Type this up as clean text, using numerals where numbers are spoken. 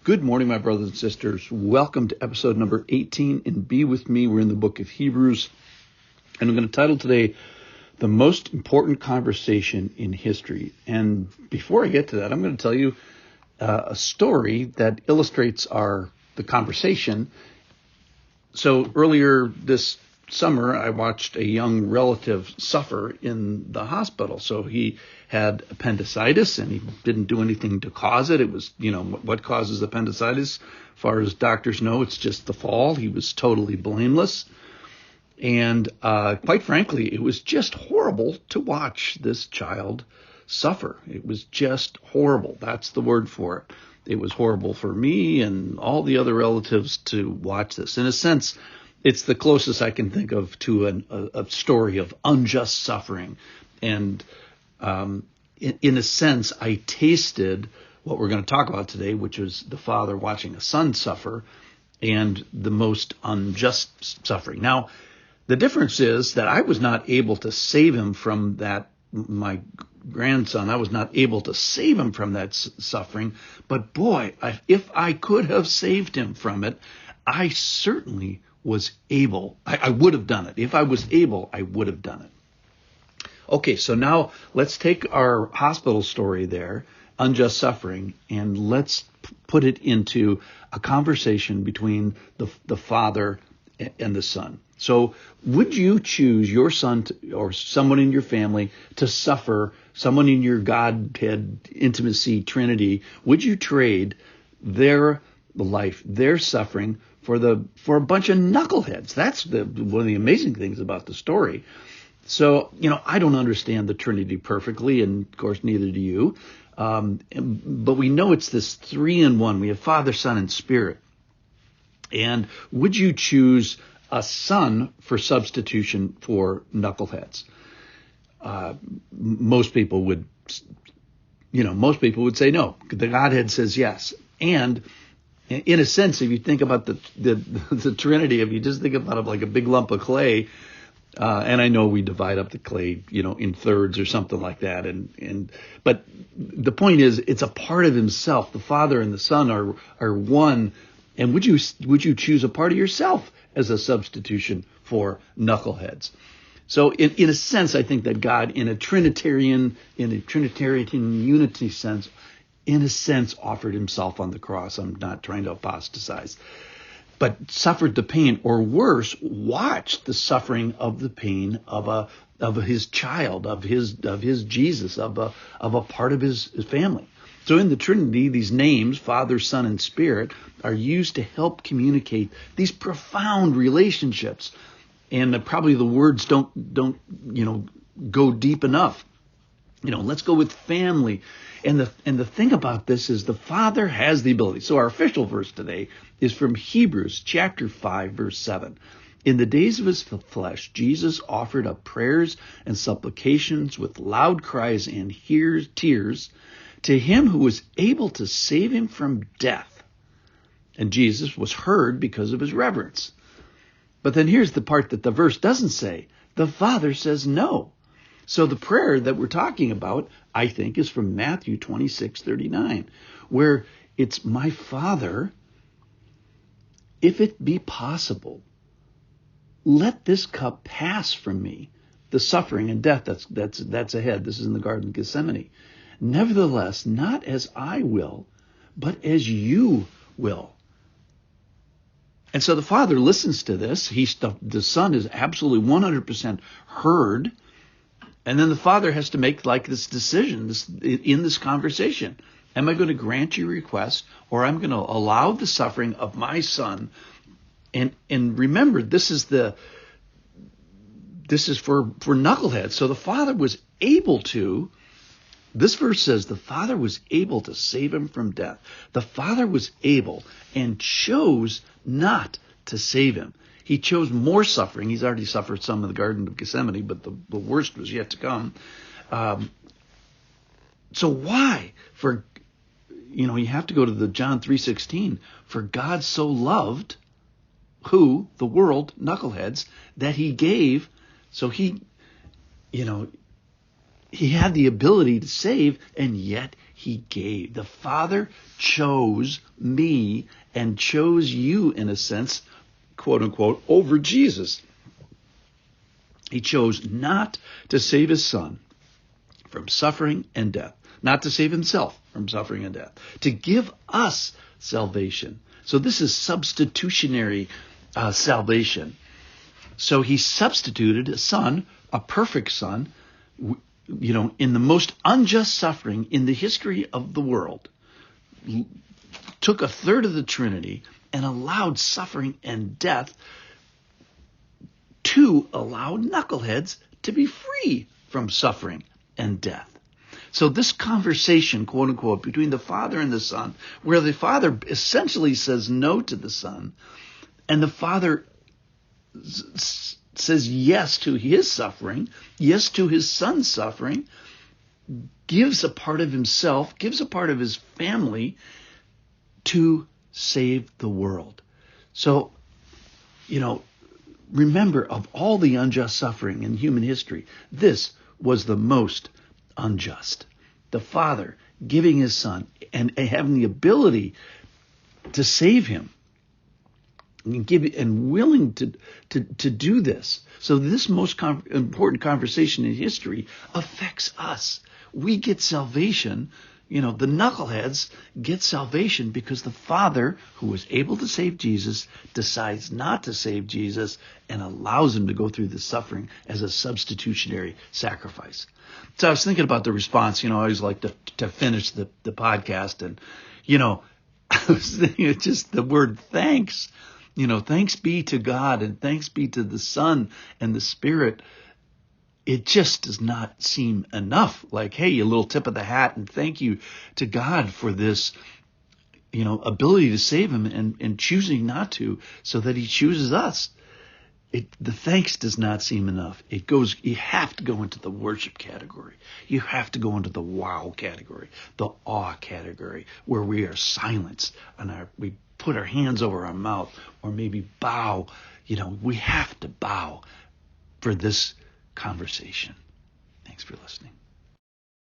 Good morning, my brothers and sisters. Welcome to episode number 18 and Be With Me. We're in the book of Hebrews, and I'm going to title today, The Most Important Conversation in History. And before I get to that, I'm going to tell you a story that illustrates the conversation. So earlier this summer, I watched a young relative suffer in the hospital. So he had appendicitis, and he didn't do anything to cause it. It was, what causes appendicitis? As far as doctors know, it's just the fall. He was totally blameless. And quite frankly, it was just horrible to watch this child suffer. It was just horrible. That's the word for it. It was horrible for me and all the other relatives to watch this. In a sense, it's the closest I can think of to a story of unjust suffering. And in a sense, I tasted what we're going to talk about today, which is the father watching a son suffer and the most unjust suffering. Now, the difference is that I was not able to save him from that, my grandson. I was not able to save him from that suffering. But boy, if I could have saved him from it, I certainly was able. I would have done it. If I was able, I would have done it. Okay, so now let's take our hospital story there, unjust suffering, and let's put it into a conversation between the father and the son. So would you choose your son or someone in your family to suffer, someone in your Godhead intimacy trinity? Would you trade their life, their suffering for a bunch of knuckleheads? That's one of the amazing things about the story. So, I don't understand the Trinity perfectly, and of course, neither do you. But we know it's this 3-in-1. We have Father, Son, and Spirit. And would you choose a son for substitution for knuckleheads? Most people would say no. The Godhead says yes. And in a sense, if you think about the Trinity, if you just think about it like a big lump of clay, and I know we divide up the clay, in thirds or something like that. But the point is, it's a part of himself. The Father and the Son are one. And would you choose a part of yourself as a substitution for knuckleheads? So in a sense, I think that God, in a Trinitarian unity sense, in a sense, offered himself on the cross. I'm not trying to apostatize. But suffered the pain, or worse, watched the suffering of the pain of his child, of his Jesus, of a part of his family. So in the Trinity, these names, Father, Son, and Spirit, are used to help communicate these profound relationships. And probably the words don't go deep enough. Let's go with family. And the thing about this is the Father has the ability. So our official verse today is from Hebrews chapter 5, verse 7. In the days of his flesh, Jesus offered up prayers and supplications with loud cries and tears to him who was able to save him from death. And Jesus was heard because of his reverence. But then here's the part that the verse doesn't say. The Father says no. So the prayer that we're talking about, I think, is from Matthew 26:39, where it's, my Father, if it be possible, let this cup pass from me, the suffering and death that's ahead. This is in the Garden of Gethsemane. Nevertheless, not as I will, but as you will. And so the Father listens to this. The Son is absolutely 100% heard. And then the Father has to make this decision in this conversation. Am I going to grant your request, or I'm going to allow the suffering of my Son? And remember, this is for knuckleheads. So the Father was able to. This verse says the Father was able to save him from death. The Father was able and chose not to save him. He chose more suffering. He's already suffered some in the Garden of Gethsemane, but the worst was yet to come. So why? You have to go to the John 3:16. For God so loved who? The world, knuckleheads, that he gave. So he had the ability to save, and yet he gave. The Father chose me and chose you, in a sense, quote unquote, over Jesus. He chose not to save his Son from suffering and death, not to save himself from suffering and death, to give us salvation. So this is substitutionary salvation. So he substituted a son, a perfect son, in the most unjust suffering in the history of the world, took a third of the Trinity and allowed suffering and death to allow knuckleheads to be free from suffering and death. So this conversation, quote unquote, between the Father and the Son, where the Father essentially says no to the Son, and the Father says yes to his suffering, yes to his Son's suffering, gives a part of himself, gives a part of his family to save the world. So, remember, of all the unjust suffering in human history, this was the most unjust. The Father giving his Son and having the ability to save him and willing to do this. So this most important conversation in history affects us. We get salvation. The knuckleheads get salvation because the Father, who was able to save Jesus, decides not to save Jesus and allows him to go through the suffering as a substitutionary sacrifice. So I was thinking about the response. I always like to finish the podcast, and I was thinking just the word thanks. Thanks be to God and thanks be to the Son and the Spirit. It just does not seem enough. Like, hey, a little tip of the hat and thank you to God for this, ability to save him and choosing not to, so that he chooses us. The thanks does not seem enough. You have to go into the worship category. You have to go into the wow category, the awe category, where we are silenced and we put our hands over our mouth, or maybe bow. We have to bow for this conversation. Thanks for listening.